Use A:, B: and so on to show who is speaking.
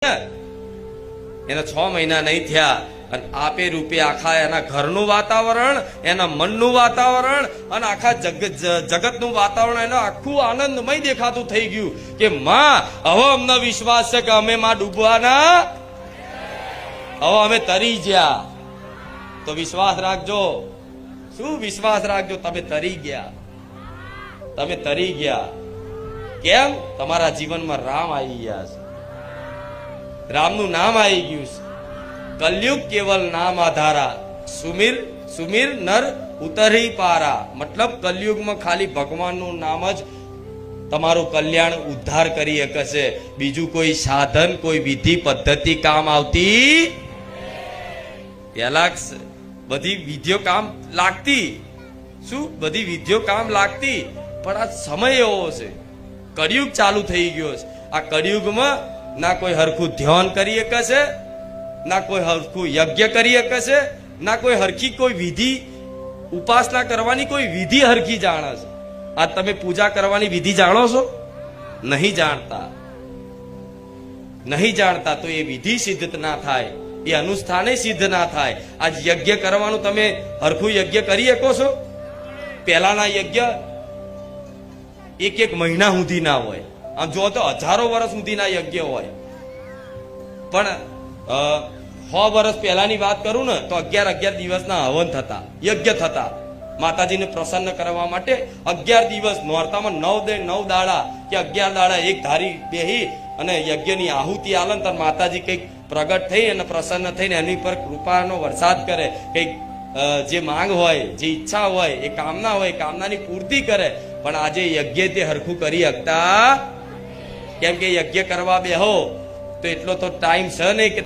A: એના 6 મહિના નહીં થયા અને આપે રૂપે આખા એના ઘરનું વાતાવરણ, એના મનનું વાતાવરણ અને આખા જગતનું વાતાવરણ એનો આખું આનંદમય દેખાતું થઈ ગયું કે માં હવે અમને વિશ્વાસ છે કે અમે માં ડૂબવાના, હવે અમે તરી ગયા. તો વિશ્વાસ રાખજો. શું વિશ્વાસ રાખજો? તમે તરી ગયા, તમે તરી ગયા. કેમ? તમારા જીવનમાં રામ આવી ગયા છે, રામનું નામ આવી ગયું છે. કલયુગ કેવલ નામ આધારા, સુમીર સુમીર નર ઉતરી પારા. મતલબ કલયુગમાં ખાલી ભગવાનનું નામ જ તમારું કલ્યાણ ઉદ્ધાર કરી શકે છે. બીજું કોઈ સાધન, કોઈ વિધિ પદ્ધતિ કામ આવતી. પેલા બધી વિધિઓ કામ લાગતી. શું? બધી વિધિઓ કામ લાગતી, પણ આ સમય એવો છે, કળિયુગ ચાલુ થઈ ગયો છે. આ કળિયુગમાં ના કોઈ હરખું ધ્યાન કરી શકે છે, ના કોઈ હરખું યજ્ઞ કરી શકે છે, ના કોઈ હરખી કોઈ વિધિ ઉપાસના કરવાની કોઈ વિધિ હરખી જાણે છે. આ તમે પૂજા કરવાની વિધિ જાણો છો? નહીં જાણતા, નહીં જાણતા. તો એ વિધિ સિદ્ધ ના થાય, એ અનુષ્ઠાને સિદ્ધ ના થાય. આજ યજ્ઞ કરવાનું તમે હરખું યજ્ઞ કરી શકો છો? પહેલાના યજ્ઞ એક મહિના સુધી ના હોય, આમ જો તો હજારો વર્ષ સુધીના યજ્ઞ હોય. પણ 100 વર્ષ પહેલાની વાત કરું ને તો 11 દિવસના હવન થતા, યજ્ઞ થતા. માતાજીને પ્રસન્ન કરવા માટે 11 દિવસ, નોરતામાં 9 દાડા કે 11 દાડા એક ધારી બેહી અને યજ્ઞની આહુતિ આલન તર માતાજી કઈક પ્રગટ થઈ અને પ્રસન્ન થઈને એની પર કૃપાનો વરસાદ કરે. કઈક જે માંગ હોય, જે ઈચ્છા હોય, એ કામના હોય, કામનાની પૂર્તિ કરે. પણ આજે યજ્ઞ તે હરખું કરી શકતા, કેમ કે યજ્ઞ કરવા બેહો તો એટલો તો ટાઈમ છે નહીં કે